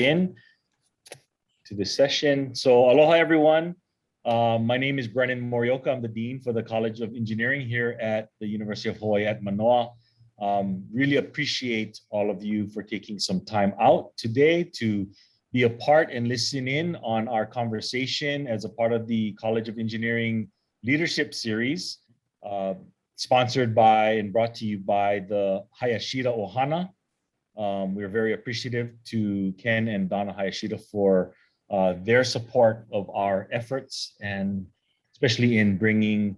in to this session. So aloha everyone. My name is Brennan Morioka. I'm the Dean for the College of Engineering here at the University of Hawaii at Manoa. Really appreciate all of you for taking some time out today to be a part and listen in on our conversation as a part of the College of Engineering Leadership Series, sponsored by and brought to you by the Hayashida Ohana. We're very appreciative to Ken and Donna Hayashida for their support of our efforts, and especially in bringing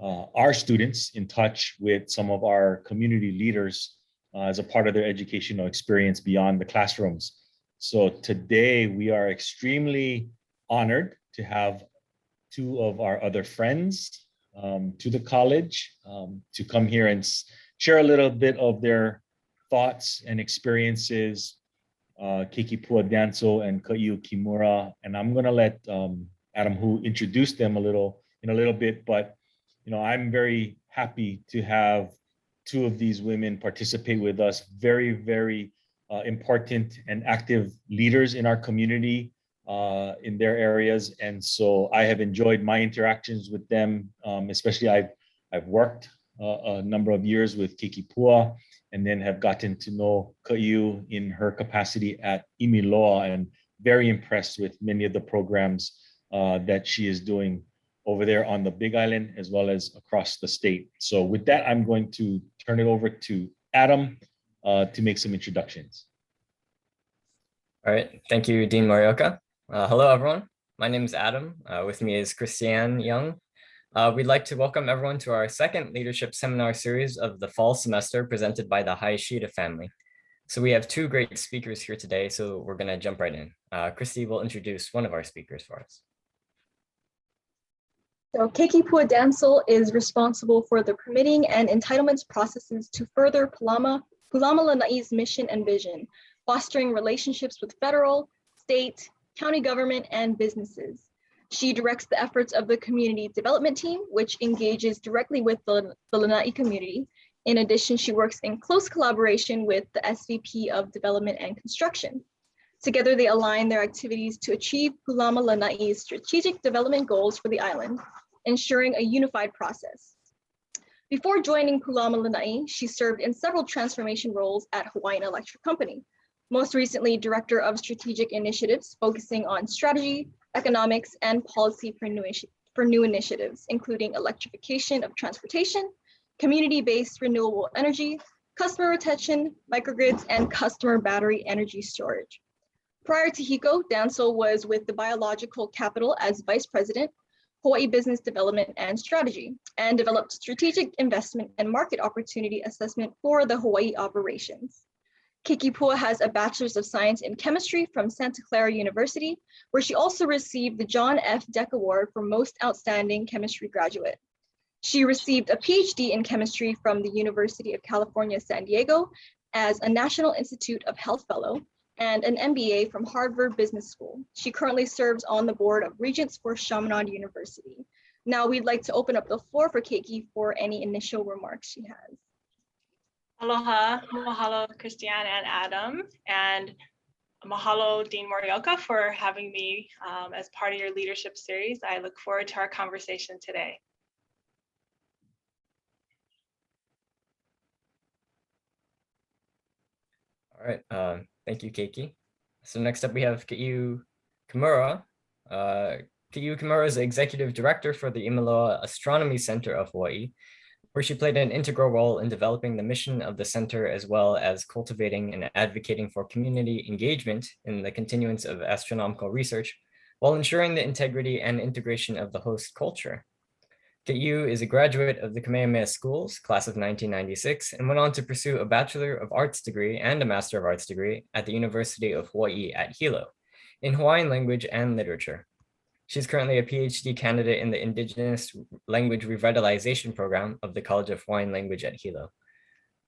our students in touch with some of our community leaders as a part of their educational experience beyond the classrooms. So today we are extremely honored to have two of our other friends to the college to come here and share a little bit of their thoughts and experiences, Keiki Dancil and Kaiu Kimura. And I'm gonna let Adam, who introduced them in a little bit, but I'm very happy to have two of these women participate with us. Very, very important and active leaders in our community in their areas. And so I have enjoyed my interactions with them, especially I've worked a number of years with Keiki Pua, and then have gotten to know Kaiu in her capacity at Imiloa, and very impressed with many of the programs that she is doing over there on the Big Island as well as across the state. So with that, I'm going to turn it over to Adam to make some introductions. All right, thank you, Dean Morioka. Hello, everyone. My name is Adam. With me is Christiane Young. We'd like to welcome everyone to our second leadership seminar series of the fall semester presented by the Hayashida family. So we have two great speakers here today, so we're gonna jump right in. Christy will introduce one of our speakers for us. So Keiki Dancil is responsible for the permitting and entitlements processes to further Pulama Lanai's mission and vision, fostering relationships with federal, state, county government, and businesses. She directs the efforts of the community development team, which engages directly with the Lanai community. In addition, she works in close collaboration with the SVP of Development and Construction. Together, they align their activities to achieve Pulama Lanai's strategic development goals for the island, ensuring a unified process. Before joining Pulama Lanai, she served in several transformation roles at Hawaiian Electric Company, most recently Director of Strategic Initiatives, focusing on strategy, economics, and policy for new initiatives, including electrification of transportation, community-based renewable energy, customer retention, microgrids, and customer battery energy storage. Prior to HECO, Dancil was with the Biological Capital as Vice President, Hawaii Business Development and Strategy, and developed strategic investment and market opportunity assessment for the Hawaii operations. Keiki Pua has a Bachelor's of Science in Chemistry from Santa Clara University, where she also received the John F. Deck Award for Most Outstanding Chemistry Graduate. She received a PhD in chemistry from the University of California, San Diego as a National Institute of Health Fellow, and an MBA from Harvard Business School. She currently serves on the board of Regents for Chaminade University. Now we'd like to open up the floor for Keiki for any initial remarks she has. Aloha, mahalo Christiane and Adam, and mahalo Dean Morioka for having me as part of your leadership series. I look forward to our conversation today. All right, thank you, Keiki. So next up we have Kaiu Kimura. Kaiu Kimura is the Executive Director for the Imiloa Astronomy Center of Hawaii, where she played an integral role in developing the mission of the center, as well as cultivating and advocating for community engagement in the continuance of astronomical research, while ensuring the integrity and integration of the host culture. Kaiu is a graduate of the Kamehameha Schools, class of 1996, and went on to pursue a Bachelor of Arts degree and a Master of Arts degree at the University of Hawaii at Hilo in Hawaiian language and literature. She's currently a PhD candidate in the Indigenous Language Revitalization Program of the College of Hawaiian Language at Hilo.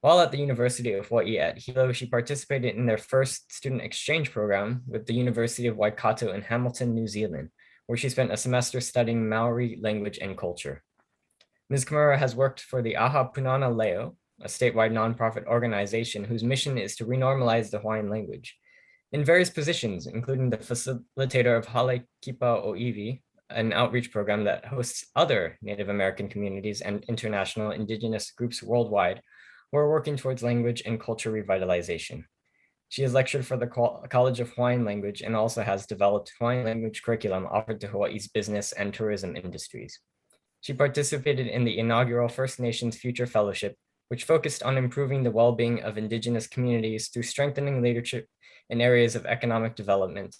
While at the University of Hawaii at Hilo, she participated in their first student exchange program with the University of Waikato in Hamilton, New Zealand, where she spent a semester studying Maori language and culture. Ms. Kimura has worked for the Aha Punana Leo, a statewide nonprofit organization whose mission is to renormalize the Hawaiian language. In various positions, including the facilitator of Hale Kipa Oiwi, an outreach program that hosts other Native American communities and international Indigenous groups worldwide who are working towards language and culture revitalization. She has lectured for the College of Hawaiian Language and also has developed Hawaiian language curriculum offered to Hawaii's business and tourism industries. She participated in the inaugural First Nations Future Fellowship, which focused on improving the well-being of Indigenous communities through strengthening leadership in areas of economic development,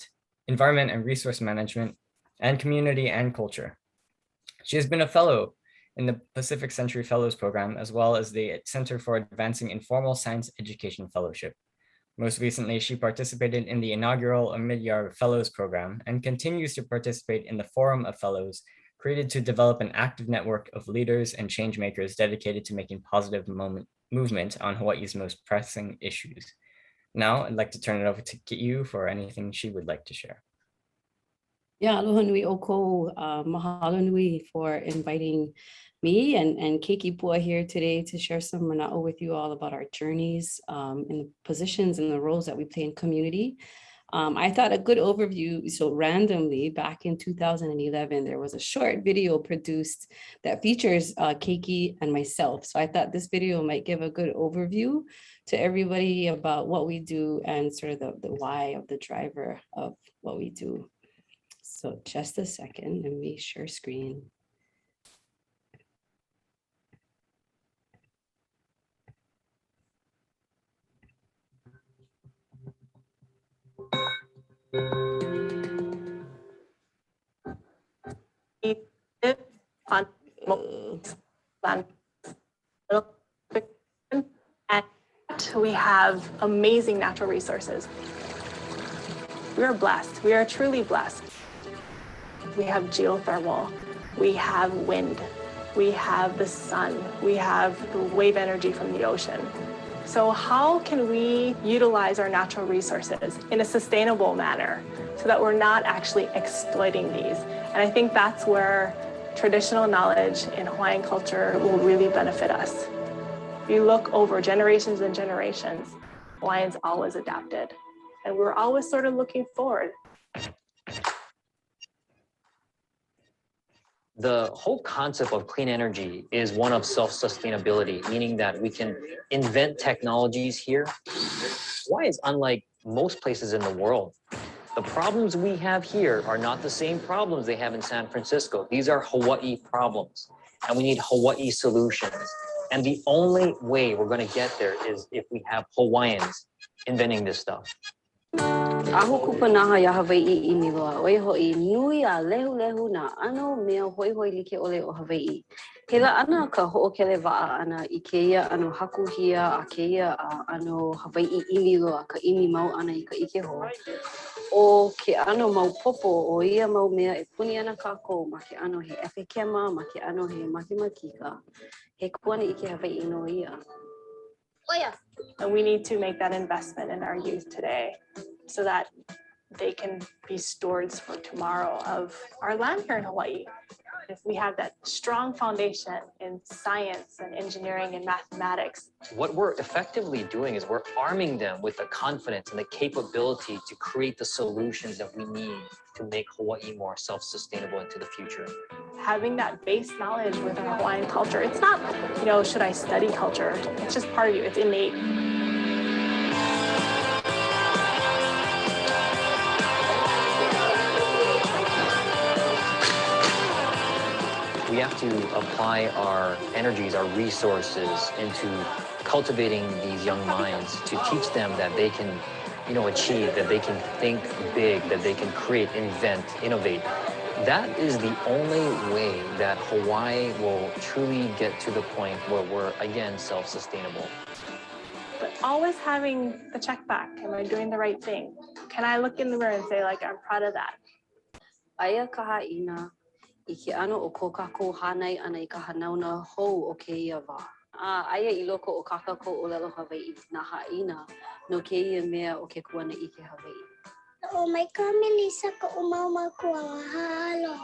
environment and resource management, and community and culture. She has been a fellow in the Pacific Century Fellows Program, as well as the Center for Advancing Informal Science Education Fellowship. Most recently, she participated in the inaugural Omidyar Fellows Program and continues to participate in the Forum of Fellows, created to develop an active network of leaders and change makers dedicated to making positive movement on Hawaii's most pressing issues. Now, I'd like to turn it over to Ki'u for anything she would like to share. Yeah, aloha nui oko, mahalo nui for inviting me and Keiki Pua here today to share some mana'o with you all about our journeys in the positions and the roles that we play in community. I thought a good overview, so randomly back in 2011, there was a short video produced that features Keiki and myself. So I thought this video might give a good overview to everybody about what we do and sort of the why of the driver of what we do. So just a second, let me share screen. On land, and we have amazing natural resources. We are blessed. We are truly blessed. We have geothermal. We have wind. We have the sun. We have the wave energy from the ocean. So how can we utilize our natural resources in a sustainable manner so that we're not actually exploiting these? And I think that's where traditional knowledge in Hawaiian culture will really benefit us. If you look over generations and generations, Hawaiians always adapted, and we're always sort of looking forward. The whole concept of clean energy is one of self-sustainability, meaning that we can invent technologies here. Hawaii is unlike most places in the world. The problems we have here are not the same problems they have in San Francisco. These are Hawaii problems, and we need Hawaii solutions. And the only way we're going to get there is if we have Hawaiians inventing this stuff. Aho kupanaha ya Hawaii I miloa, oi hoi nui a lehu na ano mea hoi like ole o Hawaii. Hela ana ka ho'okele wa'a ana I keia ano hakuhia a keia ano Hawaii I miloa ka imi mau ana I ka ike ho. O ke ano mau popo o ia mau mea e puni ana kako ma ke ano he efe kema ma ke ano he makimakika. He kuana I ke Hawaii no ia. And we need to make that investment in our youth today so that they can be stewards for tomorrow of our land here in Hawaii. If we have that strong foundation in science and engineering and mathematics. What we're effectively doing is we're arming them with the confidence and the capability to create the solutions that we need to make Hawaii more self-sustainable into the future. Having that base knowledge within Hawaiian culture, it's not, should I study culture? It's just part of you, it's innate. We have to apply our energies, our resources into cultivating these young minds to teach them that they can, achieve, that they can think big, that they can create, invent, innovate. That is the only way that Hawaii will truly get to the point where we're, again, self-sustainable. But always having the check back. Am I doing the right thing? Can I look in the mirror and say, I'm proud of that? Aia kahaina. I ke ano o ko kako hanai ana I ka hanauna hou o keia wā. Aia I loko o kakako o lelo Hawaii na haina no keia mea o ke kuana I ke Hawaii. O mai ka Melissa ka umau kua halo.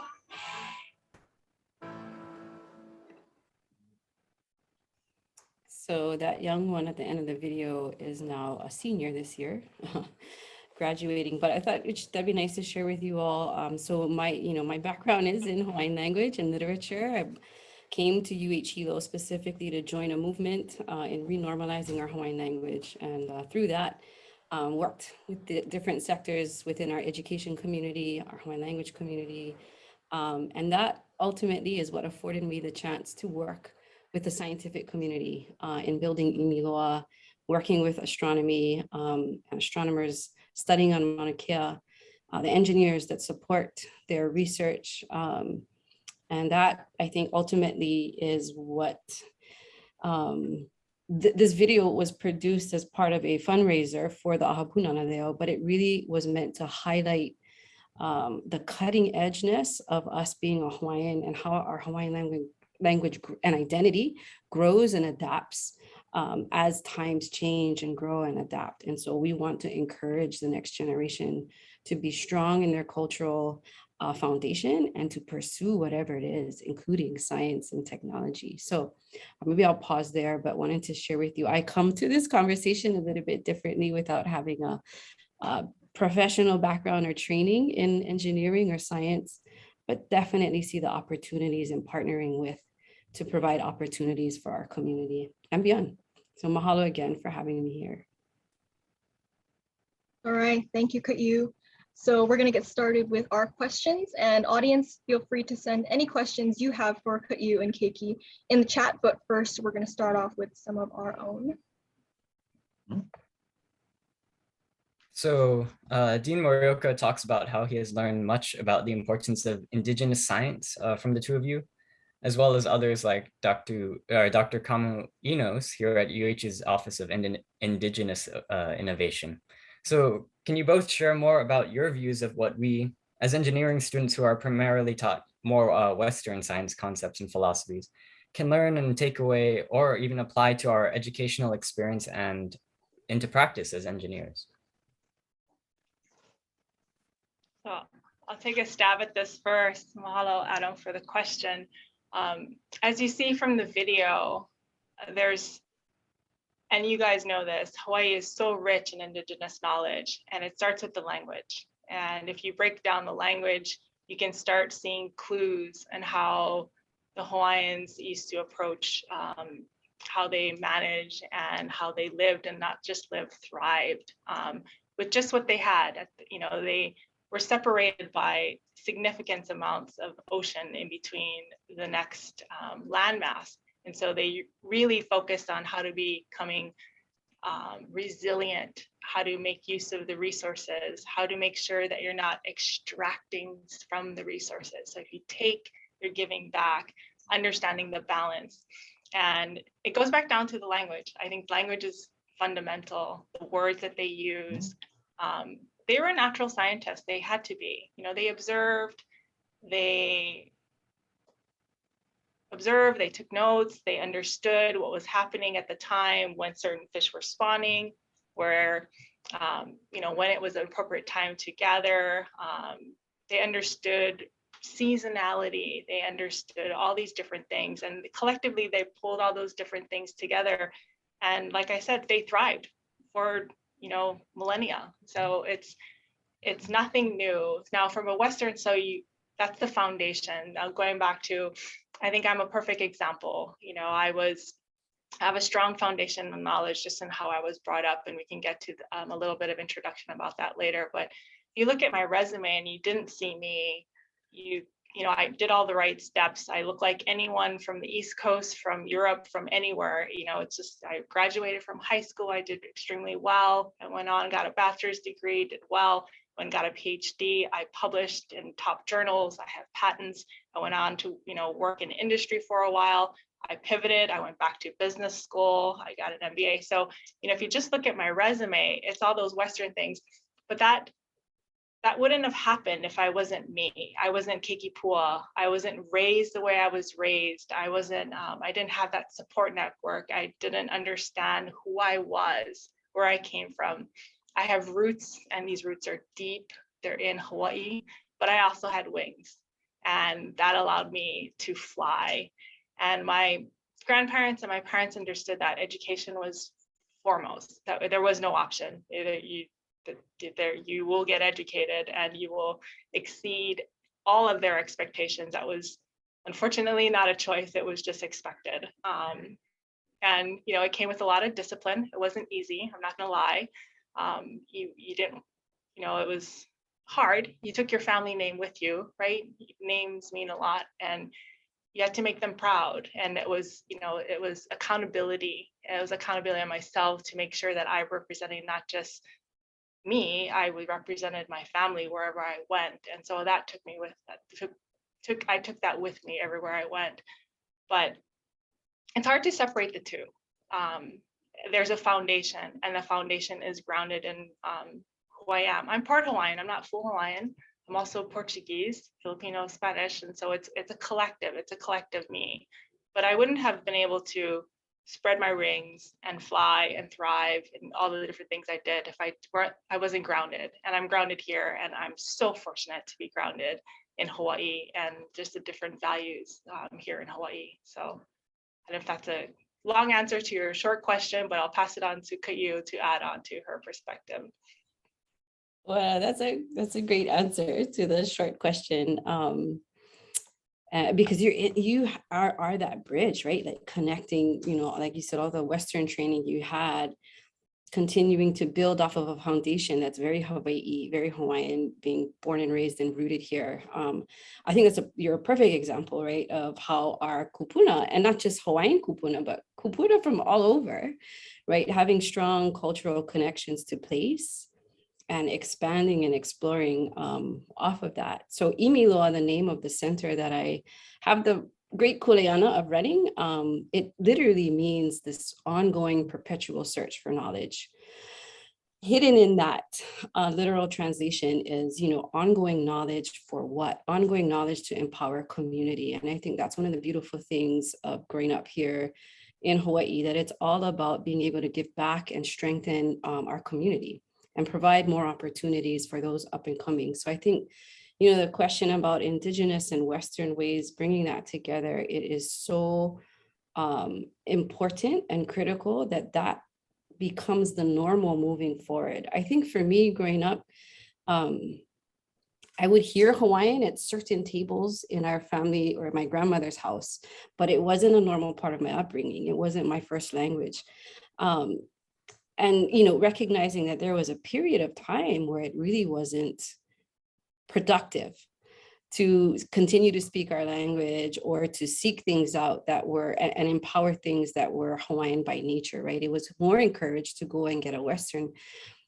So that young one at the end of the video is now a senior this year. graduating, but I thought that'd be nice to share with you all. So my background is in Hawaiian language and literature. I came to UH Hilo specifically to join a movement in renormalizing our Hawaiian language. And through that, worked with the different sectors within our education community, our Hawaiian language community. And that ultimately is what afforded me the chance to work with the scientific community in building Imiloa, working with astronomy, astronomers studying on Mauna Kea, the engineers that support their research. And that, I think, ultimately is what this video was produced as part of a fundraiser for the Ahapunana Leo, but it really was meant to highlight the cutting edgeness of us being a Hawaiian and how our Hawaiian language and identity grows and adapts as times change and grow and adapt. And so we want to encourage the next generation to be strong in their cultural foundation and to pursue whatever it is, including science and technology. So maybe I'll pause there, but wanted to share with you, I come to this conversation a little bit differently without having a professional background or training in engineering or science, but definitely see the opportunities in partnering with to provide opportunities for our community and beyond. So mahalo again for having me here. All right, thank you, Ka'u. So we're going to get started with our questions, and audience, feel free to send any questions you have for Ka'u and Keiki in the chat, but first we're going to start off with some of our own. So Dean Morioka talks about how he has learned much about the importance of Indigenous science from the two of you, as well as others like Dr. Kamu Enos here at UH's Office of Indigenous Innovation. So can you both share more about your views of what we, as engineering students who are primarily taught more Western science concepts and philosophies, can learn and take away or even apply to our educational experience and into practice as engineers? So I'll take a stab at this first. Mahalo, Adam, for the question. As you see from the video, and you guys know this, Hawaii is so rich in Indigenous knowledge, and it starts with the language. And if you break down the language, you can start seeing clues and how the Hawaiians used to approach how they managed and how they lived, and not just lived, thrived with just what they had. They were separated by significant amounts of ocean in between the next landmass. And so they really focused on how to becoming resilient, how to make use of the resources, how to make sure that you're not extracting from the resources. So if you take, you're giving back, understanding the balance. And it goes back down to the language. I think language is fundamental, the words that they use. They were natural scientists, they had to be. They observed, they took notes, they understood what was happening at the time when certain fish were spawning, where, when it was an appropriate time to gather. They understood seasonality, they understood all these different things, and collectively they pulled all those different things together. And like I said, they thrived for millennia. So it's nothing new. Now from a Western, that's the foundation. Now going back to, I think I'm a perfect example. I have a strong foundation of knowledge just in how I was brought up, and we can get to a little bit of introduction about that later. But if you look at my resume and you didn't see me, I did all the right steps. I look like anyone from the East Coast, from Europe, from anywhere. It's just, I graduated from high school. I did extremely well. I went on, got a bachelor's degree, did well, and got a PhD. I published in top journals. I have patents. I went on to, work in industry for a while. I pivoted. I went back to business school. I got an MBA. So, if you just look at my resume, it's all those Western things, but that wouldn't have happened if I wasn't me. I wasn't Keiki Pua. I wasn't raised the way I was raised. I didn't have that support network. I didn't understand who I was, where I came from. I have roots, and these roots are deep. They're in Hawaii, but I also had wings, and that allowed me to fly. And my grandparents and my parents understood that education was foremost, that there was no option. Either you you will get educated and you will exceed all of their expectations. That was unfortunately not a choice, it was just expected. And it came with a lot of discipline. It wasn't easy, I'm not gonna lie. You didn't, it was hard. You took your family name with you, right? Names mean a lot, and you had to make them proud. And it was accountability. It was accountability on myself to make sure that I represented not just me, I represented my family wherever I went. And so that took me with that. I took that with me everywhere I went. But it's hard to separate the two. There's a foundation, and the foundation is grounded in who I am. I'm part Hawaiian, I'm not full Hawaiian. I'm also Portuguese, Filipino, Spanish. And so it's a collective me. But I wouldn't have been able to spread my wings and fly and thrive and all the different things I did if I wasn't grounded. And I'm grounded here, and I'm so fortunate to be grounded in Hawaii and just the different values here in Hawaii. So I don't know if that's a long answer to your short question, but I'll pass it on to Keiki to add on to her perspective. Well, that's a great answer to the short question. Because you are that bridge, right? Like connecting, like you said, all the Western training you had, continuing to build off of a foundation that's very Hawaii, very Hawaiian, being born and raised and rooted here. I think you're a perfect example, right, of how our kupuna, and not just Hawaiian kupuna, but kupuna from all over, right, having strong cultural connections to place and expanding and exploring off of that. So Imiloa, the name of the center that I have the great kuleana of running, it literally means this ongoing perpetual search for knowledge. Hidden in that literal translation is, ongoing knowledge for what? Ongoing knowledge to empower community. And I think that's one of the beautiful things of growing up here in Hawaii, that it's all about being able to give back and strengthen our community and provide more opportunities for those up and coming. So I think, the question about Indigenous and Western ways, bringing that together, it is so important and critical that becomes the normal moving forward. I think for me growing up, I would hear Hawaiian at certain tables in our family or my grandmother's house, but it wasn't a normal part of my upbringing. It wasn't my first language. And, recognizing that there was a period of time where it really wasn't productive to continue to speak our language or to seek things out that were and empower things that were Hawaiian by nature, right? It was more encouraged to go and get a Western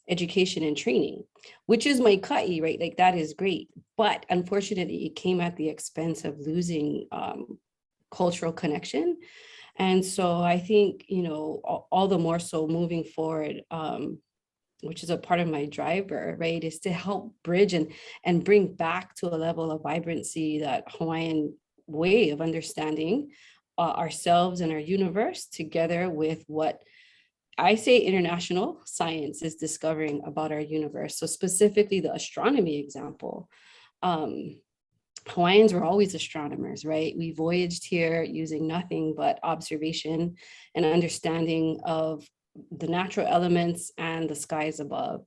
education and training, which is my ka'i, right? Like that is great. But unfortunately, it came at the expense of losing cultural connection. And so I think, all the more so moving forward, which is a part of my driver, right, is to help bridge and bring back to a level of vibrancy that Hawaiian way of understanding ourselves and our universe, together with what I say international science is discovering about our universe. So specifically the astronomy example. Hawaiians were always astronomers, right? We voyaged here using nothing but observation and understanding of the natural elements and the skies above.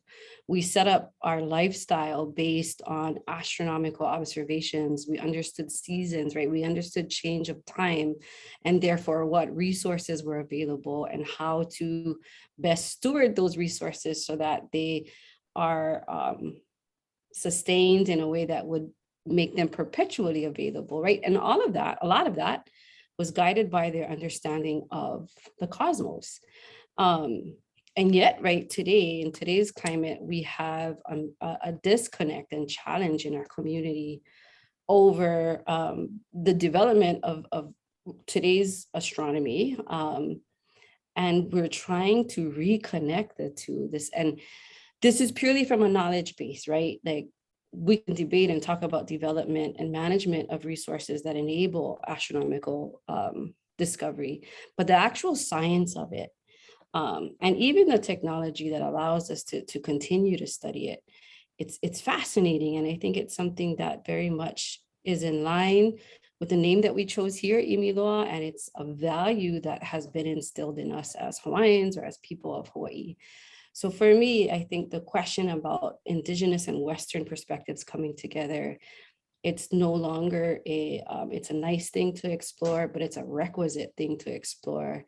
We set up our lifestyle based on astronomical observations. We understood seasons, right? We understood change of time, and therefore what resources were available and how to best steward those resources so that they are sustained in a way that would make them perpetually available, right? And all of that, a lot of that was guided by their understanding of the cosmos. And yet, right, today, in today's climate, we have a disconnect and challenge in our community over the development of today's astronomy. And we're trying to reconnect the two. This is purely from a knowledge base, right? Like, we can debate and talk about development and management of resources that enable astronomical discovery, but the actual science of it, and even the technology that allows us to continue to study it, it's fascinating. And I think it's something that very much is in line with the name that we chose here, Imiloa, and it's a value that has been instilled in us as Hawaiians or as people of Hawaii. So for me, I think the question about Indigenous and Western perspectives coming together, it's no longer it's a nice thing to explore, but it's a requisite thing to explore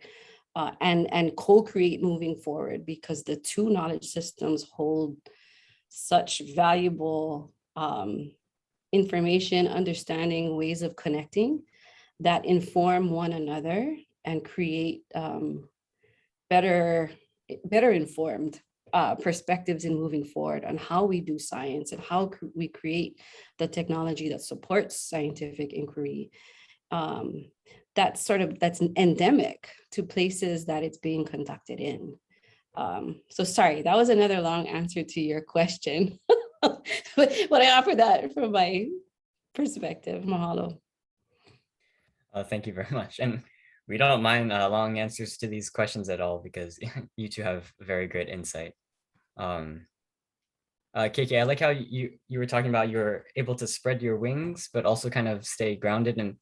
and co-create moving forward, because the two knowledge systems hold such valuable information, understanding, ways of connecting that inform one another and create better informed perspectives in moving forward on how we do science and how we create the technology that supports scientific inquiry. That's endemic to places that it's being conducted in. So sorry, that was another long answer to your question. But I offer that from my perspective. Mahalo. Thank you very much. And we don't mind long answers to these questions at all, because you two have very great insight. Keiki, I like how you were talking about you're able to spread your wings, but also kind of stay grounded. And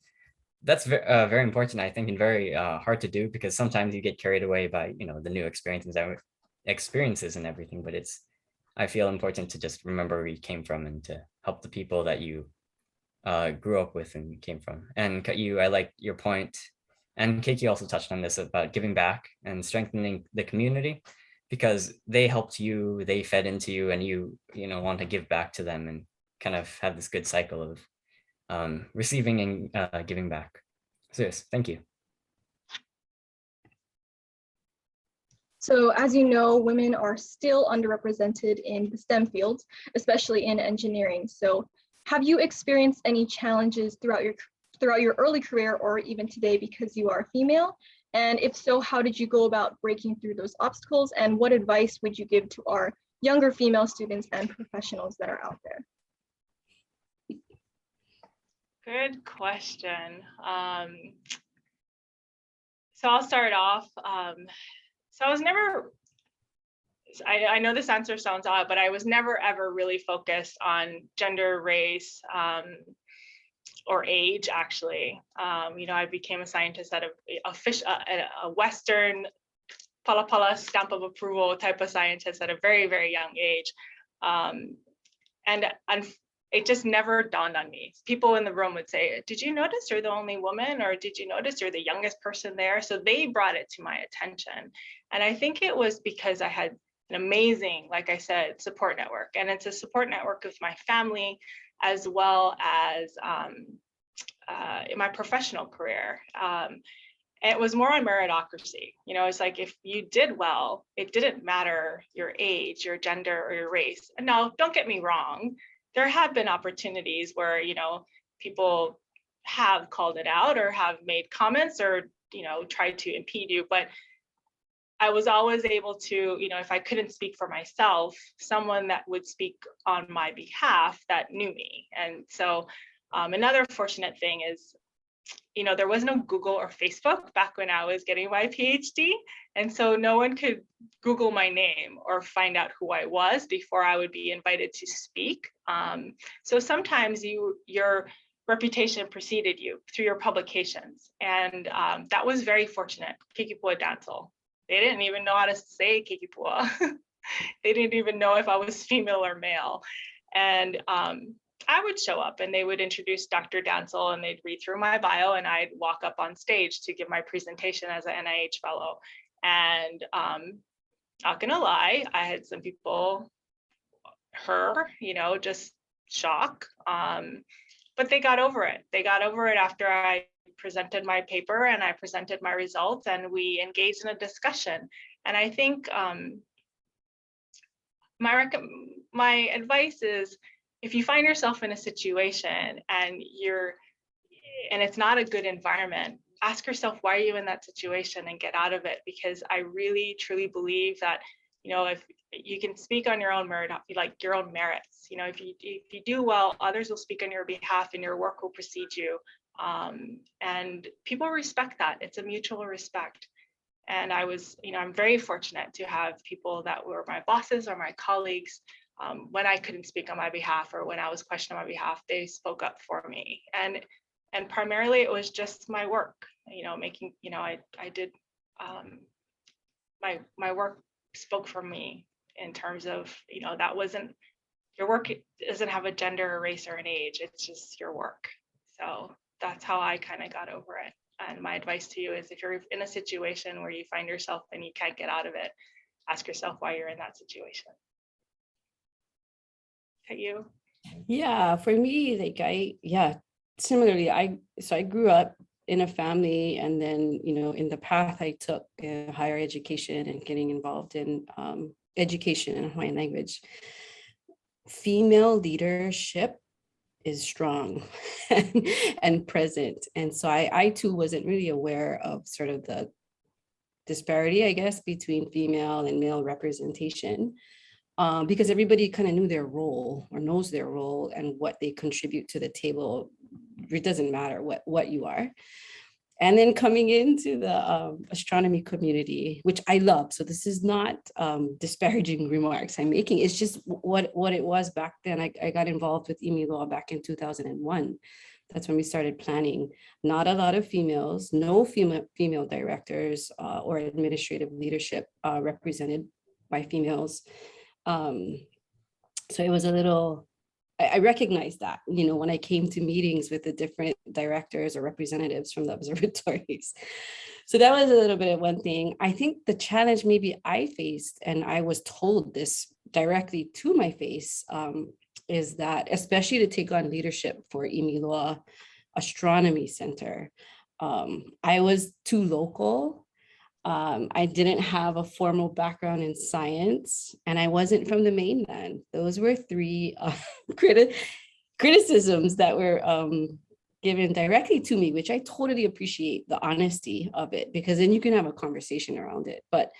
that's very important, I think, and very hard to do, because sometimes you get carried away by, the new experiences and everything. But I feel important to just remember where you came from and to help the people that you grew up with and came from. And I like your point, and Keiki also touched on this about giving back and strengthening the community, because they helped you, they fed into you, and you want to give back to them and kind of have this good cycle of receiving and giving back. So yes, thank you. So as you know, women are still underrepresented in the STEM fields, especially in engineering. So have you experienced any challenges throughout your early career or even today because you are female? And if so, how did you go about breaking through those obstacles? And what advice would you give to our younger female students and professionals that are out there? Good question. So I'll start off. So I was never, I know this answer sounds odd, but I was never ever really focused on gender, race, or age, actually. I became a scientist at a Western pala stamp of approval type of scientist at a very, very young age. And it just never dawned on me. People in the room would say, did you notice you're the only woman? Or did you notice you're the youngest person there? So they brought it to my attention. And I think it was because I had an amazing, like I said, support network. And it's a support network with my family, as well as in my professional career. And it was more on meritocracy. It's like, if you did well, it didn't matter your age, your gender, or your race. And no, don't get me wrong. There have been opportunities where, people have called it out or have made comments or, tried to impede you. But I was always able to, if I couldn't speak for myself, someone that would speak on my behalf that knew me. And so another fortunate thing is, there was no Google or Facebook back when I was getting my PhD. And so no one could Google my name or find out who I was before I would be invited to speak. So sometimes your reputation preceded you through your publications. And that was very fortunate. Keiki Dancil. They didn't even know how to say Keiki. They didn't even know if I was female or male. And I would show up and they would introduce Dr. Dancil and they'd read through my bio and I'd walk up on stage to give my presentation as an NIH fellow. And not gonna lie, I had some people, just shock, but they got over it. They got over it after I presented my paper and I presented my results and we engaged in a discussion. And I think my advice is, if you find yourself in a situation and it's not a good environment, ask yourself, why are you in that situation, and get out of it. Because I really, truly believe that, if you can speak on your own merit, like your own merits, if you do well, others will speak on your behalf and your work will precede you. And people respect that. It's a mutual respect. And I'm very fortunate to have people that were my bosses or my colleagues. When I couldn't speak on my behalf or when I was questioned on my behalf, they spoke up for me. And primarily it was just my work, I did, my work spoke for me. in terms of, that wasn't, your work doesn't have a gender, a race, or an age. It's just your work. So that's how I kind of got over it. And my advice to you is, if you're in a situation where you find yourself and you can't get out of it, ask yourself why you're in that situation. At you? Yeah, for me, similarly, I grew up in a family, and then, in the path I took, higher education and getting involved in education in Hawaiian language, female leadership is strong and present. And so I too wasn't really aware of sort of the disparity, I guess, between female and male representation, because everybody kind of knew their role or knows their role and what they contribute to the table. It doesn't matter what you are. And then coming into the astronomy community, which I love. So this is not disparaging remarks I'm making. It's just what it was back then. I got involved with Imiloa back in 2001. That's when we started planning. Not a lot of females, no female directors or administrative leadership represented by females. So it was a little, I recognized that, when I came to meetings with the different directors or representatives from the observatories. So that was a little bit of one thing. I think the challenge maybe I faced, and I was told this directly to my face, is that, especially to take on leadership for Imiloa Astronomy Center, I was too local. I didn't have a formal background in science, and I wasn't from the mainland. Those were three criticisms that were given directly to me, which I totally appreciate the honesty of it, because then you can have a conversation around it. But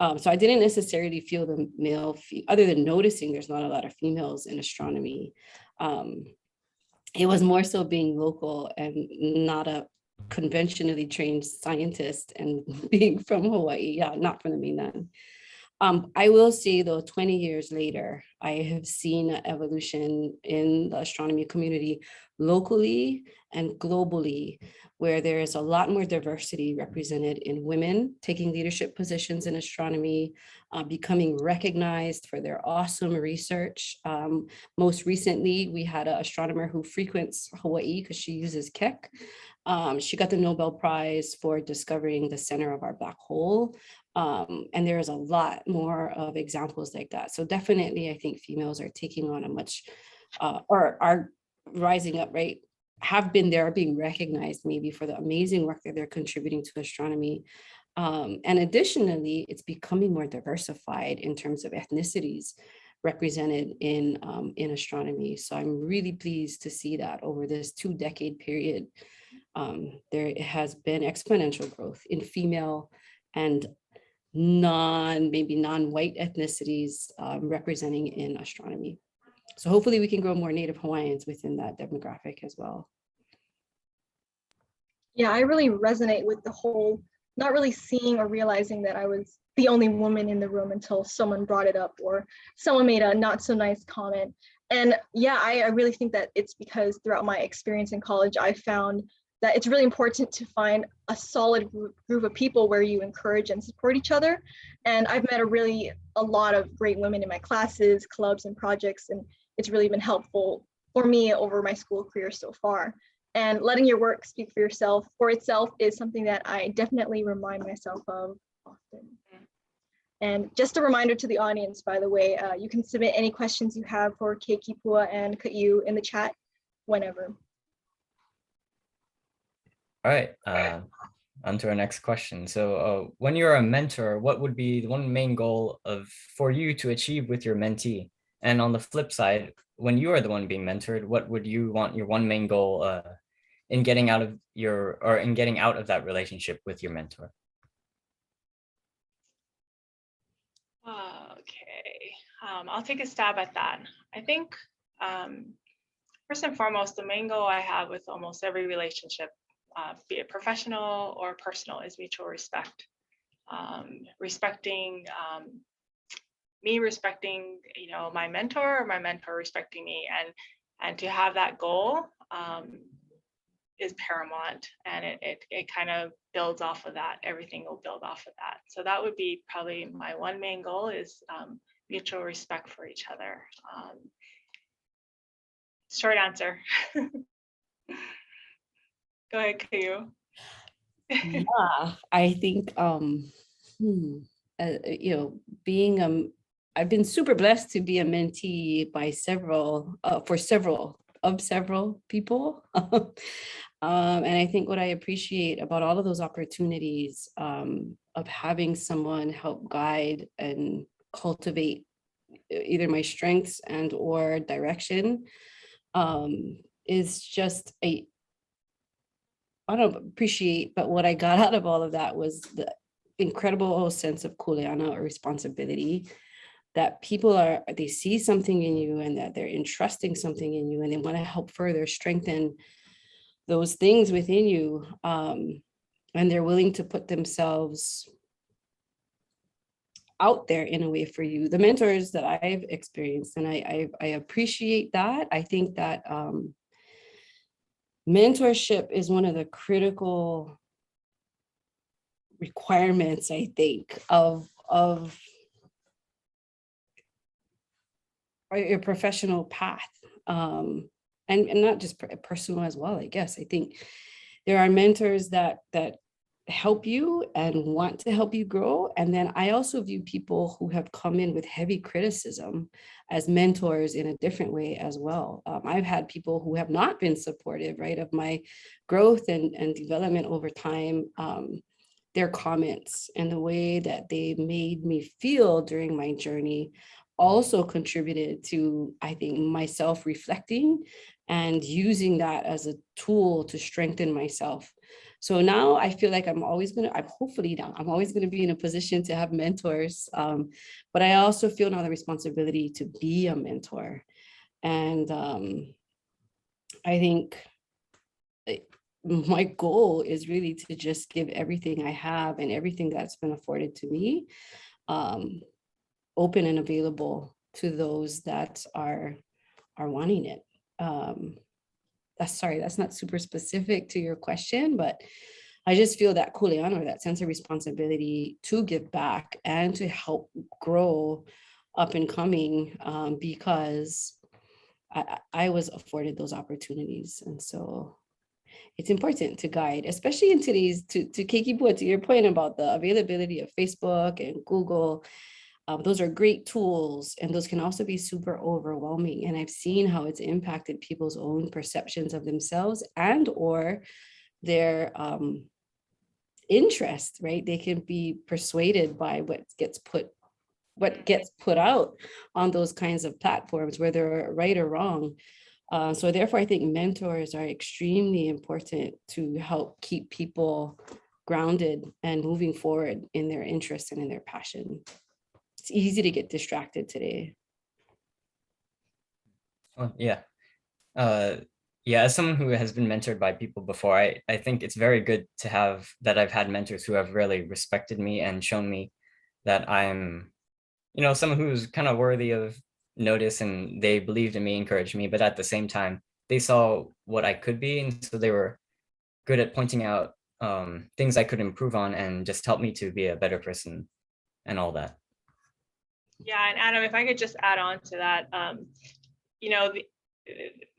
so I didn't necessarily feel the male, other than noticing there's not a lot of females in astronomy. It was more so being local and not a conventionally trained scientist, and being from Hawaii, not from the mainland. I will say though, 20 years later, I have seen an evolution in the astronomy community locally and globally, where there is a lot more diversity represented in women taking leadership positions in astronomy, becoming recognized for their awesome research. Most recently, we had an astronomer who frequents Hawaii because she uses Keck. She got the Nobel Prize for discovering the center of our black hole. And there is a lot more of examples like that. So definitely, I think females are taking on a much, or are rising up, right? Have been there, being recognized maybe for the amazing work that they're contributing to astronomy. And additionally, it's becoming more diversified in terms of ethnicities represented in astronomy. So I'm really pleased to see that over this 2-decade period, there has been exponential growth in female and non-white ethnicities representing in astronomy. So hopefully we can grow more Native Hawaiians within that demographic as well. Yeah, I really resonate with the whole, not really seeing or realizing that I was the only woman in the room until someone brought it up or someone made a not so nice comment. And yeah, I really think that it's because throughout my experience in college, I found that it's really important to find a solid group of people where you encourage and support each other. And I've met a lot of great women in my classes, clubs, and projects, and it's really been helpful for me over my school career so far. And letting your work speak for itself is something that I definitely remind myself of often. And just a reminder to the audience, by the way, you can submit any questions you have for Keiki, Pua, and Ka'u in the chat whenever. All right, on to our next question. So when you're a mentor, what would be the one main goal for you to achieve with your mentee? And on the flip side, when you are the one being mentored, what would you want your one main goal in getting out of that relationship with your mentor? Okay, I'll take a stab at that. I think first and foremost, the main goal I have with almost every relationship, be it professional or personal, is mutual respect. Respecting me, respecting my mentor, or my mentor respecting me, and to have that goal is paramount, and it kind of builds off of that. Everything will build off of that. So that would be probably my one main goal, is mutual respect for each other. Short answer. Go ahead, Kayu. Yeah, I think you know, being I've been super blessed to be a mentee by several several people. And I think what I appreciate about all of those opportunities of having someone help guide and cultivate either my strengths and or direction is just I don't appreciate, but what I got out of all of that was the incredible sense of kuleana or responsibility, that people they see something in you and that they're entrusting something in you and they want to help further strengthen those things within you. And they're willing to put themselves out there in a way for you. The mentors that I've experienced, and I appreciate that. I think that mentorship is one of the critical requirements, I think, of your professional path, and not just personal as well, I guess. I think there are mentors that help you and want to help you grow. And then I also view people who have come in with heavy criticism as mentors in a different way as well. I've had people who have not been supportive, right, of my growth and development over time. Their comments and the way that they made me feel during my journey also contributed to, I think, myself reflecting and using that as a tool to strengthen myself. So now I feel like I'm always going to be in a position to have mentors. But I also feel now the responsibility to be a mentor. And I think my goal is really to just give everything I have and everything that's been afforded to me open and available to those that are wanting it. That's not super specific to your question, but I just feel that kuleana, or that sense of responsibility to give back and to help grow up and coming, because I was afforded those opportunities. And so it's important to guide, especially in today's, to Keiki, to your point about the availability of Facebook and Google. Those are great tools, and those can also be super overwhelming. And I've seen how it's impacted people's own perceptions of themselves and or their interest, right? They can be persuaded by what gets put out on those kinds of platforms, whether right or wrong. So therefore, I think mentors are extremely important to help keep people grounded and moving forward in their interest and in their passion. It's easy to get distracted today. Oh, yeah. Yeah, as someone who has been mentored by people before, I think it's very good to have that. I've had mentors who have really respected me and shown me that I'm, someone who's kind of worthy of notice, and they believed in me, encouraged me, but at the same time, they saw what I could be. And so they were good at pointing out things I could improve on and just help me to be a better person and all that. Yeah, and Adam, if I could just add on to that,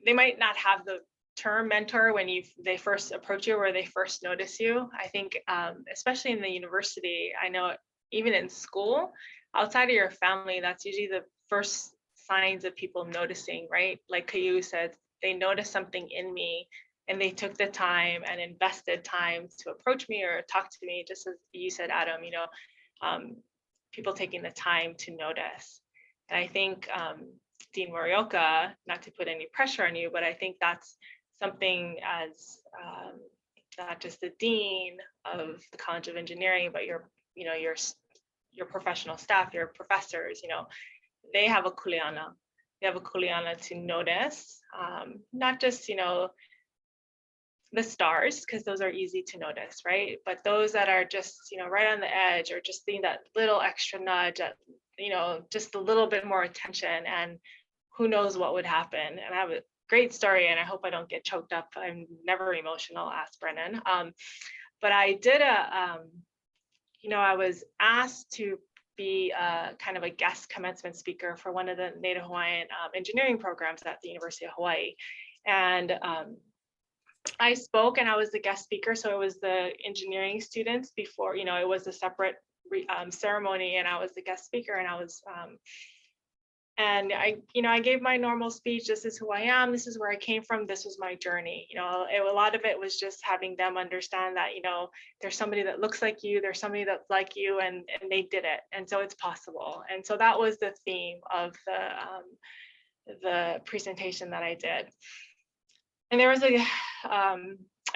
they might not have the term mentor when they first approach you or they first notice you. I think, especially in the university, I know even in school, outside of your family, that's usually the first signs of people noticing, right? Like Kayu said, they noticed something in me and they took the time and invested time to approach me or talk to me, just as you said, Adam, people taking the time to notice. And I think Dean Morioka, not to put any pressure on you, but I think that's something as not just the dean of the College of Engineering, but your professional staff, your professors, they have a kuleana. They have a kuleana to notice, not just, the stars, because those are easy to notice, right? But those that are just, right on the edge, or just need that little extra nudge, just a little bit more attention, and who knows what would happen. And I have a great story, and I hope I don't get choked up. I'm never emotional, ask Brennan. But I did I was asked to be kind of a guest commencement speaker for one of the Native Hawaiian engineering programs at the University of Hawaii. And I spoke and I was the guest speaker. So it was the engineering students before, you know, it was a separate ceremony, and I was the guest speaker, and I was, and I gave my normal speech. This is who I am. This is where I came from. This was my journey. You know, a lot of it was just having them understand that, you know, there's somebody that looks like you, there's somebody that's like you, and they did it. And so it's possible. And so that was the theme of the presentation that I did. And there was a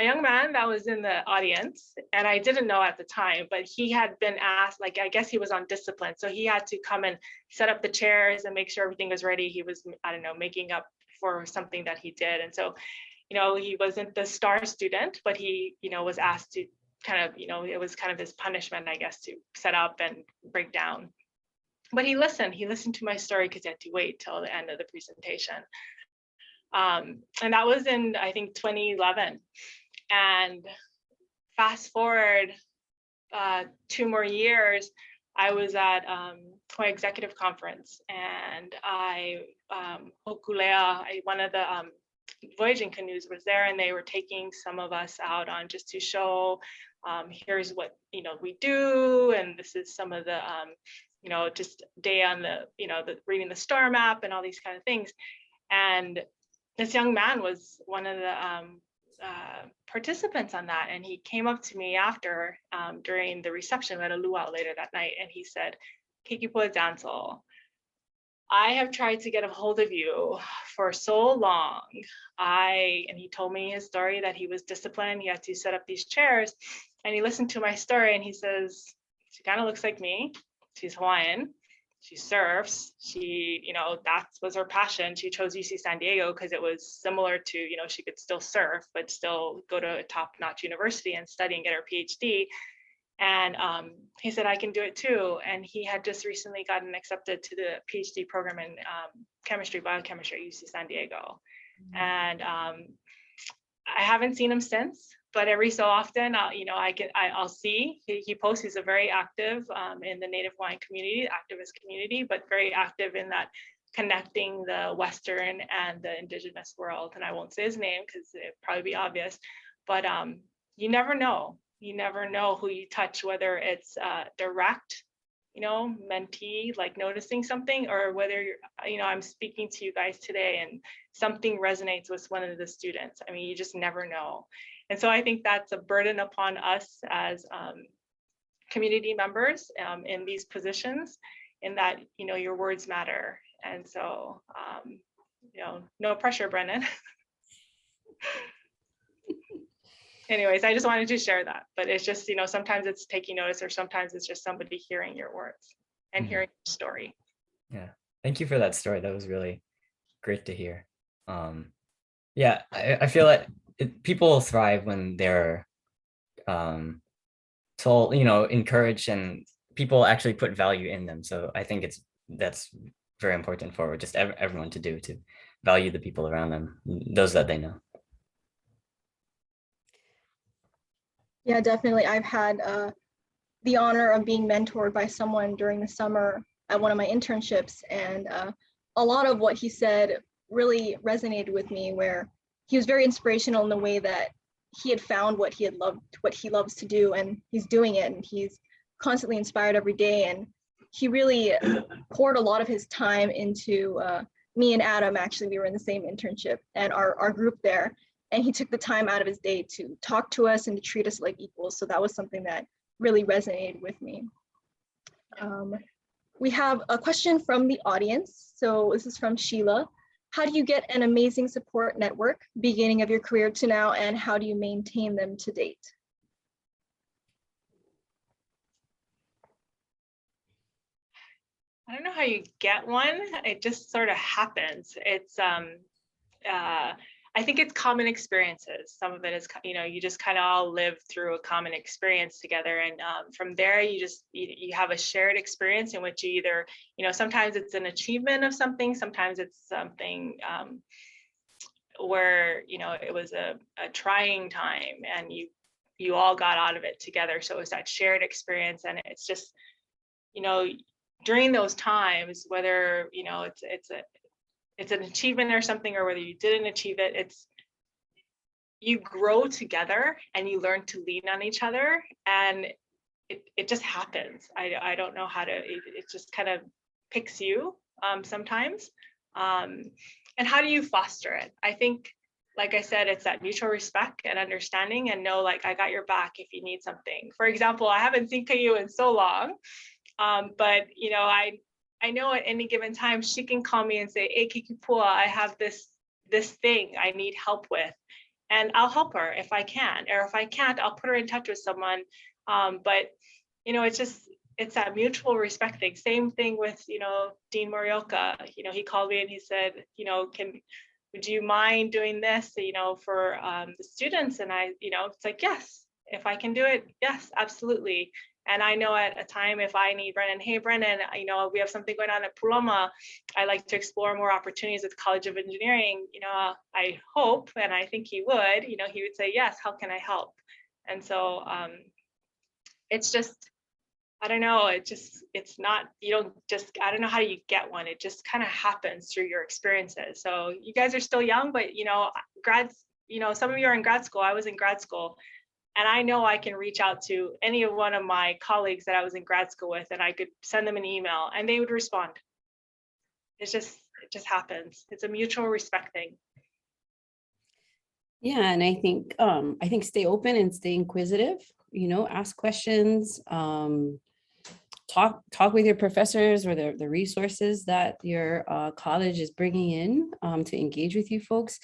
young man that was in the audience, and I didn't know at the time, but he had been asked, like, I guess he was on discipline. So he had to come and set up the chairs and make sure everything was ready. He was, I don't know, making up for something that he did. And so, you know, he wasn't the star student, but he, you know, was asked to kind of, you know, it was kind of his punishment, I guess, to set up and break down. But he listened to my story because he had to wait till the end of the presentation. And that was in, I think, 2011. And fast forward 2 more years, I was at my executive conference, and Hokulea, one of the voyaging canoes was there, and they were taking some of us out on just to show, here's what, you know, we do, and this is some of the, you know, just day on the, you know, the reading the star map and all these kind of things. And this young man was one of the participants on that, and he came up to me after during the reception at a luau later that night, and he said, "Keiki po Dancil, I have tried to get a hold of you for so long." And he told me his story that he was disciplined, he had to set up these chairs, and he listened to my story, and he says, "She kind of looks like me. She's Hawaiian. She surfs. She, you know, that was her passion. She chose UC San Diego because it was similar to, you know, she could still surf, but still go to a top-notch university and study and get her PhD." And he said, "I can do it too." And he had just recently gotten accepted to the PhD program in chemistry, biochemistry at UC San Diego. Mm-hmm. And I haven't seen him since, but every so often, you know, I'll see he posts. He's a very active in the Native Hawaiian community, activist community, but very active in that connecting the Western and the Indigenous world. And I won't say his name because it'd probably be obvious, but you never know. You never know who you touch, whether it's direct, you know, mentee, like noticing something, or whether you're, you know, I'm speaking to you guys today and something resonates with one of the students. I mean, you just never know. And so I think that's a burden upon us as community members in these positions, in that, you know, your words matter. And so, you know, no pressure, Brennan. Anyways, I just wanted to share that, but it's just, you know, sometimes it's taking notice, or sometimes it's just somebody hearing your words and hearing your story. Yeah, thank you for that story. That was really great to hear. Yeah, I feel like people thrive when they're told, you know, encouraged, and people actually put value in them. So I think that's very important for just everyone to do, to value the people around them, those that they know. Yeah, definitely. I've had the honor of being mentored by someone during the summer at one of my internships, and a lot of what he said really resonated with me, where he was very inspirational in the way that he had found what he loves to do, and he's doing it, and he's constantly inspired every day. And he really poured a lot of his time into me and Adam. Actually, we were in the same internship and our group there. And he took the time out of his day to talk to us and to treat us like equals. So that was something that really resonated with me. We have a question from the audience. So this is from Sheila. How do you get an amazing support network beginning of your career to now, and how do you maintain them to date? I don't know how you get one. It just sort of happens. It's I think it's common experiences. Some of it is, you know, you just kind of all live through a common experience together. And from there, you have a shared experience in which you either, you know, sometimes it's an achievement of something, sometimes it's something where, you know, it was a trying time and you all got out of it together. So it was that shared experience, and it's just, during those times, whether, it's an achievement or something, or whether you didn't achieve it, you grow together and you learn to lean on each other, and it just happens. I don't know how to, it just kind of picks you sometimes. And how do you foster it? I think, like I said, it's that mutual respect and understanding, and know, like, I got your back if you need something. For example, I haven't seen Caillou in so long, but I know at any given time she can call me and say, "Hey, Kikipua, I have this thing I need help with," and I'll help her if I can, or if I can't, I'll put her in touch with someone. But it's that mutual respect thing. Same thing with Dean Morioka. He called me and he said, would you mind doing this, for the students? And I, it's like, yes, if I can do it, yes, absolutely. And I know at a time, if I need Brennan, hey, Brennan, we have something going on at Paloma. I like to explore more opportunities at the College of Engineering. I hope, and I think he would, he would say, yes, how can I help? And so it's just, I don't know, it's not, I don't know how you get one. It just kind of happens through your experiences. So you guys are still young, but some of you are in grad school. I was in grad school, and I know I can reach out to any of one of my colleagues that I was in grad school with, and I could send them an email and they would respond. It just happens. It's a mutual respect thing. Yeah, and I think stay open and stay inquisitive, ask questions, talk with your professors or the resources that your college is bringing in to engage with you folks.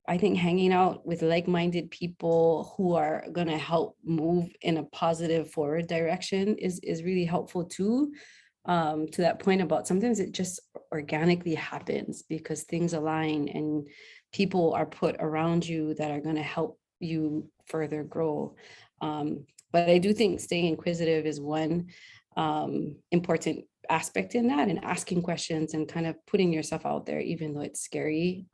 I think hanging out with like-minded people who are going to help move in a positive forward direction is really helpful too. To that point about sometimes it just organically happens because things align and people are put around you that are going to help you further grow. But I do think staying inquisitive is one important aspect in that, and asking questions and kind of putting yourself out there, even though it's scary.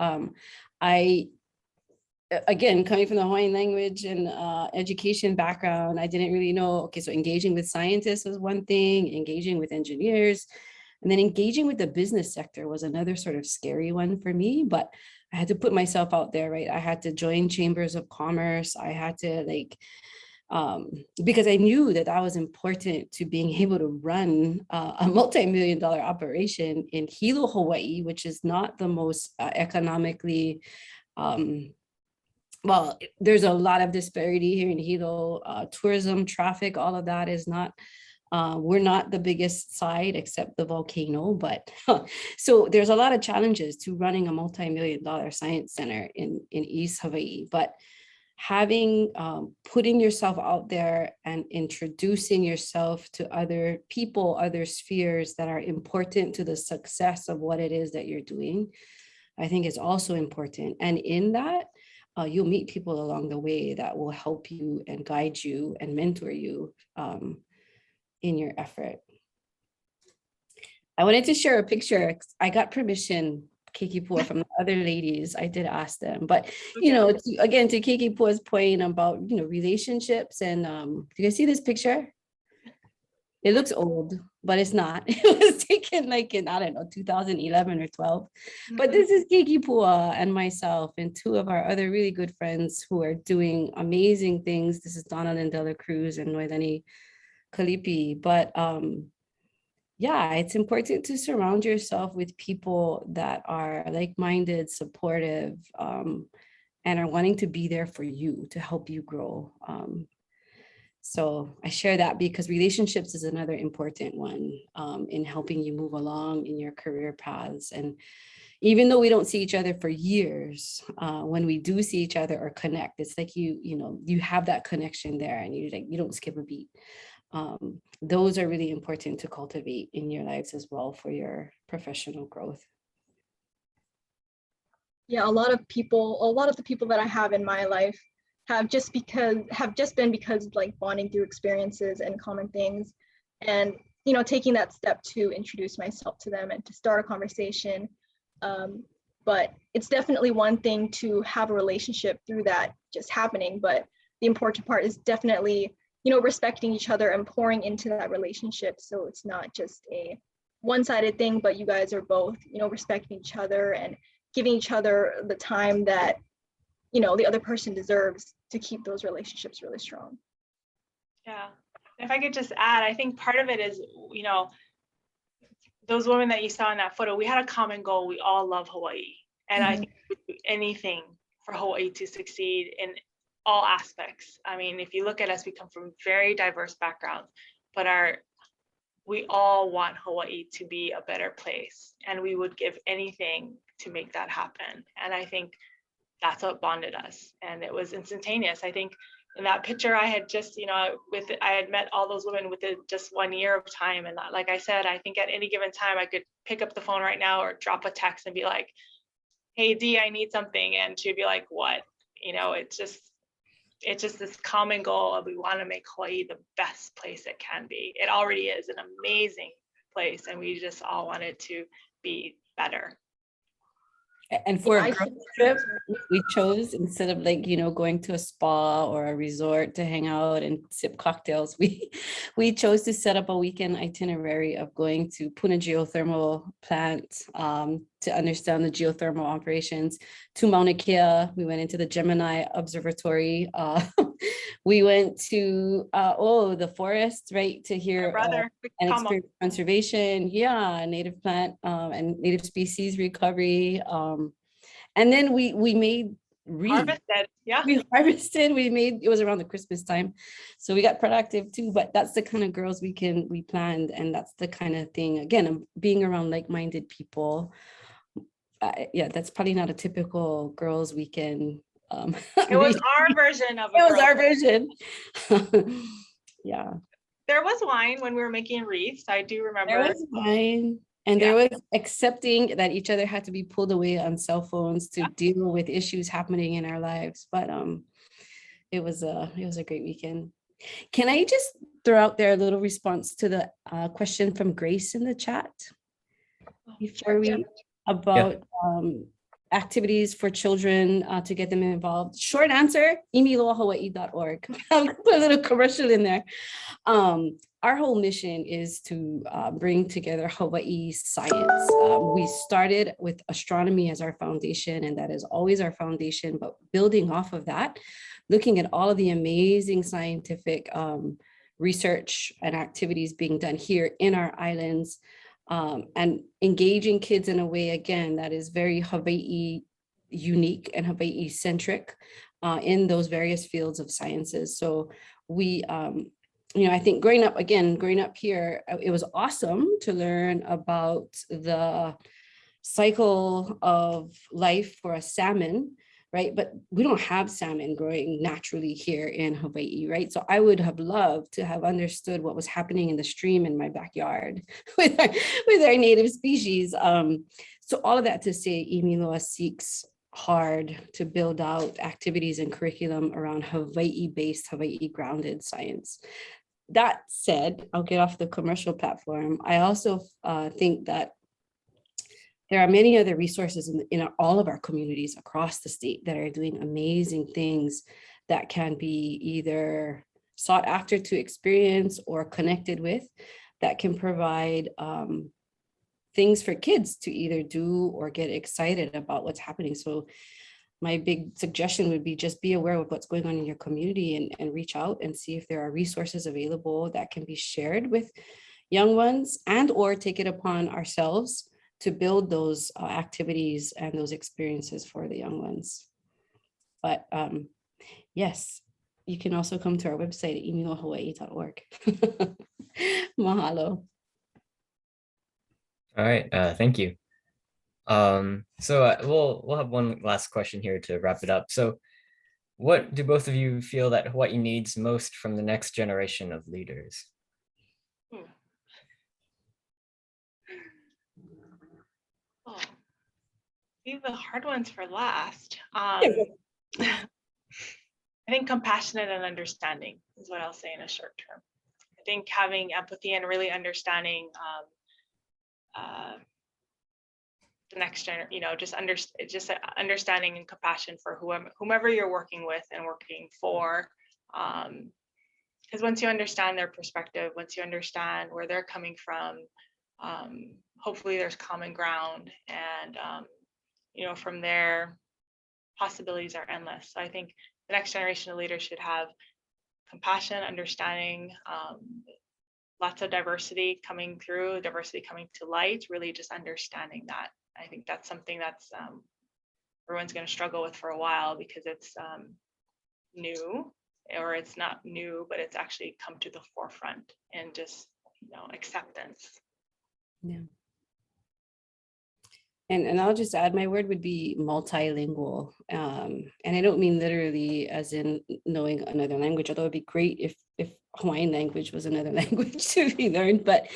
Again, coming from the Hawaiian language and education background, I didn't really know, okay, so engaging with scientists was one thing, engaging with engineers, and then engaging with the business sector was another sort of scary one for me, but I had to put myself out there, right? I had to join chambers of commerce. I had to because I knew that was important to being able to run a multi-million-dollar operation in Hilo, Hawaii, which is not the most economically, well, there's a lot of disparity here in Hilo, tourism, traffic, all of that is not, we're not the biggest side except the volcano, but so there's a lot of challenges to running a multi-million-dollar science center in East Hawaii, but having, putting yourself out there and introducing yourself to other people, other spheres that are important to the success of what it is that you're doing, I think is also important. And in that, you'll meet people along the way that will help you and guide you and mentor you in your effort. I wanted to share a picture. I got permission, Kikipua, from the other ladies. I did ask them, but again, to Kikipua's point about relationships, and do you guys see this picture? It looks old, but it's not. It was taken like in, I don't know, 2011 or 12. But this is Kikipua and myself and two of our other really good friends who are doing amazing things. This is Donna Lindella Cruz and Noelani Kalipi. But yeah, it's important to surround yourself with people that are like-minded, supportive, and are wanting to be there for you to help you grow. So I share that because relationships is another important one in helping you move along in your career paths. And even though we don't see each other for years, when we do see each other or connect, it's like you have that connection there, and you don't skip a beat. Those are really important to cultivate in your lives as well for your professional growth. Yeah, a lot of the people that I have in my life have just been because like bonding through experiences and common things, and taking that step to introduce myself to them and to start a conversation. But it's definitely one thing to have a relationship through that just happening, but the important part is definitely respecting each other and pouring into that relationship. So it's not just a one-sided thing, but you guys are both, respecting each other and giving each other the time that, the other person deserves to keep those relationships really strong. Yeah. If I could just add, I think part of it is, those women that you saw in that photo, we had a common goal. We all love Hawaii. And I think we would do anything for Hawaii to succeed in all aspects. I mean, if you look at us, we come from very diverse backgrounds, but we all want Hawaii to be a better place, and we would give anything to make that happen. And I think that's what bonded us, and it was instantaneous. I think in that picture I had just, I had met all those women within just 1 year of time. And like I said, I think at any given time I could pick up the phone right now or drop a text and be like, hey D, I need something. And she'd be like, what? It's just this common goal of we want to make Hawaii the best place it can be. It already is an amazing place, and we just all want it to be better. And for a girls trip, we chose, instead of going to a spa or a resort to hang out and sip cocktails, we chose to set up a weekend itinerary of going to Puna geothermal plant to understand the geothermal operations, to Mauna Kea. We went into the Gemini Observatory. We went to the forest, right, to hear and experience conservation, native plant and native species recovery. And then we made harvested, we harvested, it was around the Christmas time, so we got productive too. But that's the kind of girls we planned, and that's the kind of thing, again, being around like-minded people. That's probably not a typical girls weekend. It was our version of it was our version. Yeah, there was wine when we were making wreaths. I do remember there was wine, and there was accepting that each other had to be pulled away on cell phones to deal with issues happening in our lives. But it was a great weekend. Can I just throw out there a little response to the question from Grace in the chat before about activities for children to get them involved? Short answer, imiloahawaii.org. I'll put a little commercial in there. Our whole mission is to bring together Hawaii science. We started with astronomy as our foundation, and that is always our foundation, but building off of that, looking at all of the amazing scientific research and activities being done here in our islands, and engaging kids in a way, again, that is very Hawaii unique and Hawaii centric in those various fields of sciences. So we, I think growing up here, it was awesome to learn about the cycle of life for a salmon, right? But we don't have salmon growing naturally here in Hawaii, right? So I would have loved to have understood what was happening in the stream in my backyard with our native species. So all of that to say, Imiloa seeks hard to build out activities and curriculum around Hawaii-based, Hawaii-grounded science. That said, I'll get off the commercial platform. I also think that there are many other resources in all of our communities across the state that are doing amazing things that can be either sought after to experience or connected with, that can provide things for kids to either do or get excited about what's happening. So my big suggestion would be just be aware of what's going on in your community and reach out and see if there are resources available that can be shared with young ones, and or take it upon ourselves to build those activities and those experiences for the young ones. But yes, you can also come to our website at imiloahawaii.org. Mahalo. All right, thank you. So we'll have one last question here to wrap it up. So what do both of you feel that Hawaii needs most from the next generation of leaders? Oh, leave the hard ones for last. I think compassionate and understanding is what I'll say in a short term. I think having empathy and really understanding the next generation, just understanding and compassion for whomever you're working with and working for, because because once you understand their perspective, once you understand where they're coming from, hopefully there's common ground, and you know, from there, possibilities are endless. So I think the next generation of leaders should have compassion, understanding, lots of diversity coming through, diversity coming to light, really just understanding that. I think that's something that's everyone's going to struggle with for a while, because it's new, or it's not new, but it's actually come to the forefront, and just, you know, acceptance. Yeah. And I'll just add, my word would be multilingual. And I don't mean literally as in knowing another language, although it'd be great if Hawaiian language was another language to be learned, but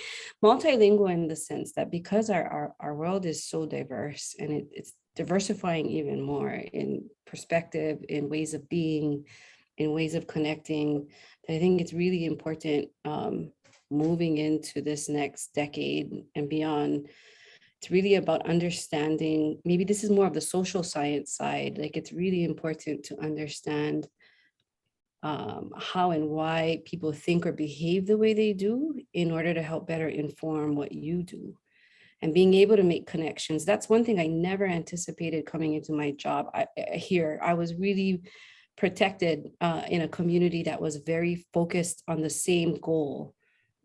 multilingual in the sense that because our world is so diverse, and it's diversifying even more in perspective, in ways of being, in ways of connecting, that I think it's really important moving into this next decade and beyond. It's really about understanding, maybe this is more of the social science side, like it's really important to understand how and why people think or behave the way they do in order to help better inform what you do. And being able to make connections. That's one thing I never anticipated coming into my job here. I was really protected in a community that was very focused on the same goal: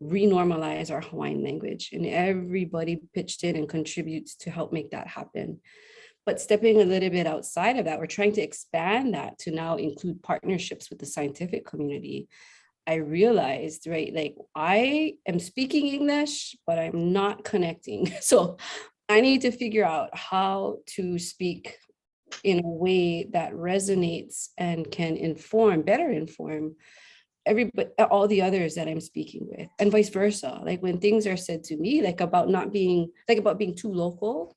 renormalize our Hawaiian language, and everybody pitched in and contributes to help make that happen. But stepping a little bit outside of that, we're trying to expand that to now include partnerships with the scientific community. I realized, right, like I am speaking English, but I'm not connecting. So I need to figure out how to speak in a way that resonates and can inform, better inform everybody, all the others that I'm speaking with, and vice versa. Like when things are said to me, like about not being, like about being too local,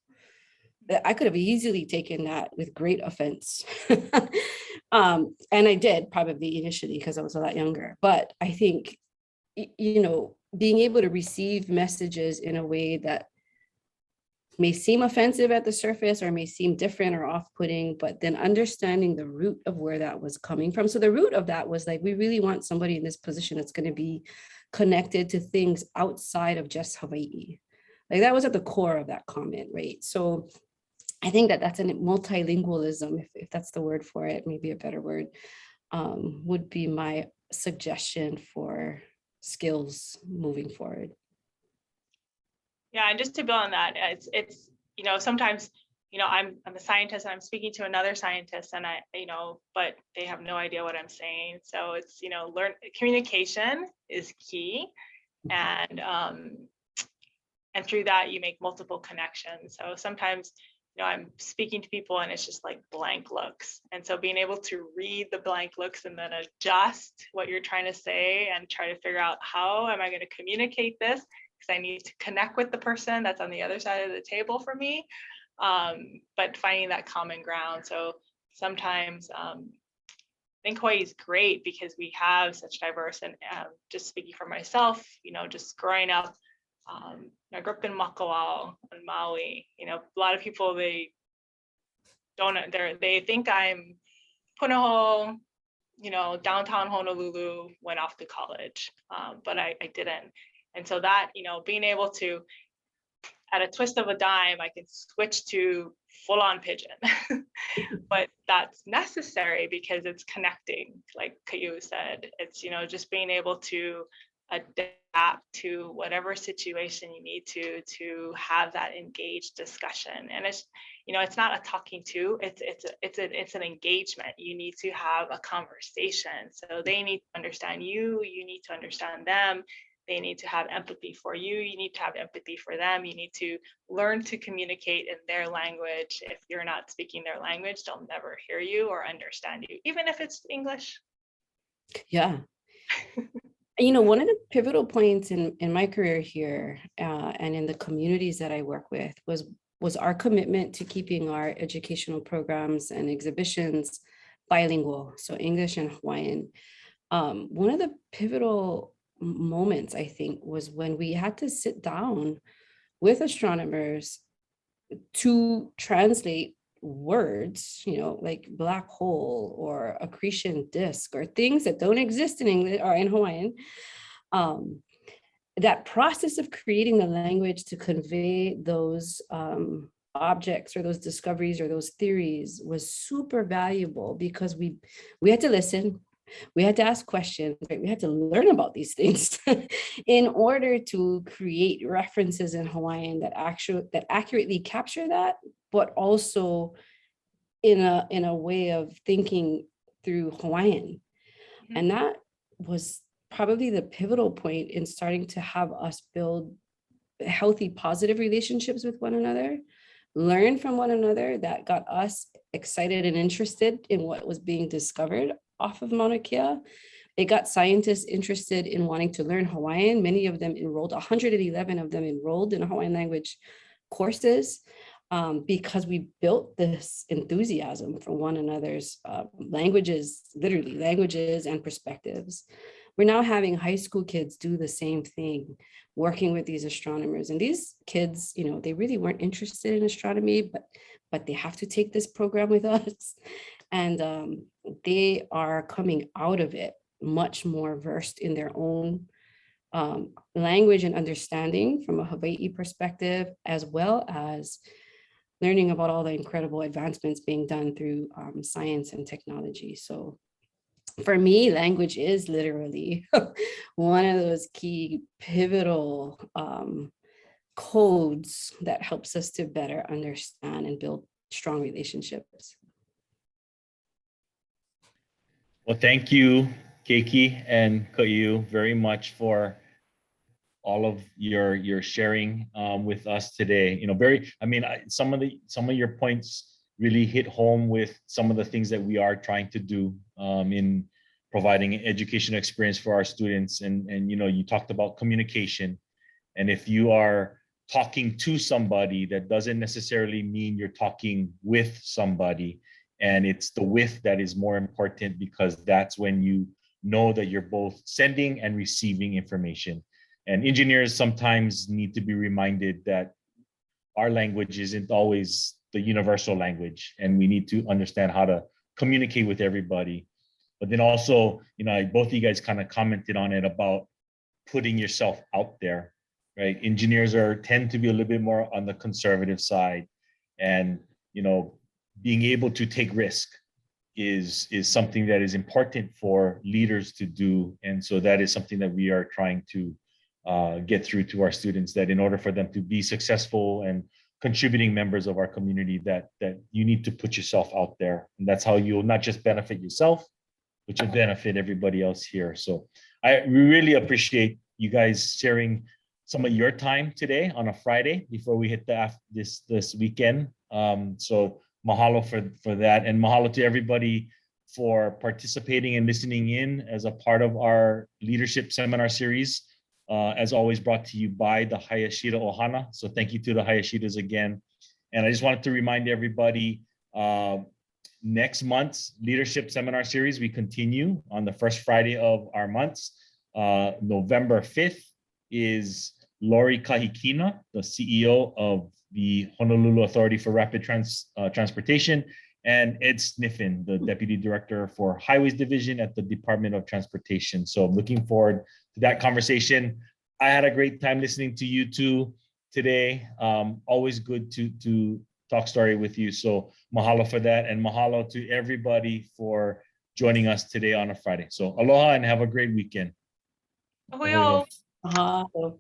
I could have easily taken that with great offense. And I did probably initially because I was a lot younger. But I think, you know, being able to receive messages in a way that may seem offensive at the surface or may seem different or off-putting, but then understanding the root of where that was coming from. So the root of that was like, we really want somebody in this position that's going to be connected to things outside of just Hawaii. Like that was at the core of that comment, right? So I think that that's a multilingualism, if that's the word for it, maybe a better word, would be my suggestion for skills moving forward. Yeah, and just to build on that, it's you know, sometimes, you know, I'm a scientist and I'm speaking to another scientist, and I, you know, but they have no idea what I'm saying. So it's, you know, communication is key, and through that you make multiple connections. So sometimes, you know, I'm speaking to people and it's just like blank looks. And so being able to read the blank looks and then adjust what you're trying to say and try to figure out how am I going to communicate this, because I need to connect with the person that's on the other side of the table for me. But finding that common ground. So sometimes I think Hawaii is great because we have such diverse, and just speaking for myself, you know, just growing up, I grew up in Makawao in Maui. You know, a lot of people, they think I'm Punahou, you know, downtown Honolulu, went off to college, but I didn't. And so that, you know, being able to, at a twist of a dime, I can switch to full-on Pidgin. But that's necessary because it's connecting, like Kayu said. It's, you know, just being able to adapt to whatever situation you need to have that engaged discussion. And it's, you know, it's not a talking to, it's an engagement. You need to have a conversation. So they need to understand you, you need to understand them. They need to have empathy for you. You need to have empathy for them. You need to learn to communicate in their language. If you're not speaking their language, they'll never hear you or understand you, even if it's English. Yeah. You know, one of the pivotal points in my career here and in the communities that I work with was our commitment to keeping our educational programs and exhibitions bilingual, so English and Hawaiian. One of the pivotal moments, I think, was when we had to sit down with astronomers to translate words, like black hole or accretion disk or things that don't exist in English or in Hawaiian, that process of creating the language to convey those objects or those discoveries or those theories was super valuable, because we had to listen, we had to ask questions, right? We had to learn about these things in order to create references in Hawaiian that accurately capture that, but also in a way of thinking through Hawaiian. And that was probably the pivotal point in starting to have us build healthy, positive relationships with one another, learn from one another, that got us excited and interested in what was being discovered off of Mauna Kea. It got scientists interested in wanting to learn Hawaiian. Many of them enrolled, 111 of them enrolled in Hawaiian language courses, because we built this enthusiasm for one another's languages, literally languages and perspectives. We're now having high school kids do the same thing, working with these astronomers. And these kids, they really weren't interested in astronomy, but they have to take this program with us. And they are coming out of it much more versed in their own language and understanding from a Hawaii perspective, as well as learning about all the incredible advancements being done through science and technology. So for me, language is literally one of those key pivotal codes that helps us to better understand and build strong relationships. Well, thank you, Keiki and Ka'u, very much for all of your sharing with us today. Some of your points really hit home with some of the things that we are trying to do in providing an educational experience for our students. And you talked about communication. And if you are talking to somebody, that doesn't necessarily mean you're talking with somebody. And it's the with that is more important, because that's when you know that you're both sending and receiving information. And engineers sometimes need to be reminded that our language isn't always the universal language, and we need to understand how to communicate with everybody. But then also, both of you guys kind of commented on it about putting yourself out there, right? Engineers tend to be a little bit more on the conservative side, and being able to take risk is something that is important for leaders to do. And so that is something that we are trying to get through to our students, that in order for them to be successful and contributing members of our community, that you need to put yourself out there. And that's how you'll not just benefit yourself, but you'll benefit everybody else here. So we really appreciate you guys sharing some of your time today on a Friday before we hit this weekend. So mahalo for that, and mahalo to everybody for participating and listening in as a part of our leadership seminar series. As always, brought to you by the Hayashida Ohana. So thank you to the Hayashidas again. And I just wanted to remind everybody, next month's leadership seminar series, we continue on the first Friday of our months. November 5th is Lori Kahikina, the CEO of the Honolulu Authority for Rapid Transportation, and Ed Sniffen, the Deputy Director for Highways Division at the Department of Transportation. So I'm looking forward to that conversation. I had a great time listening to you two today. Always good to talk story with you. So mahalo for that, and mahalo to everybody for joining us today on a Friday. So aloha and have a great weekend. Ahoy. Mahalo.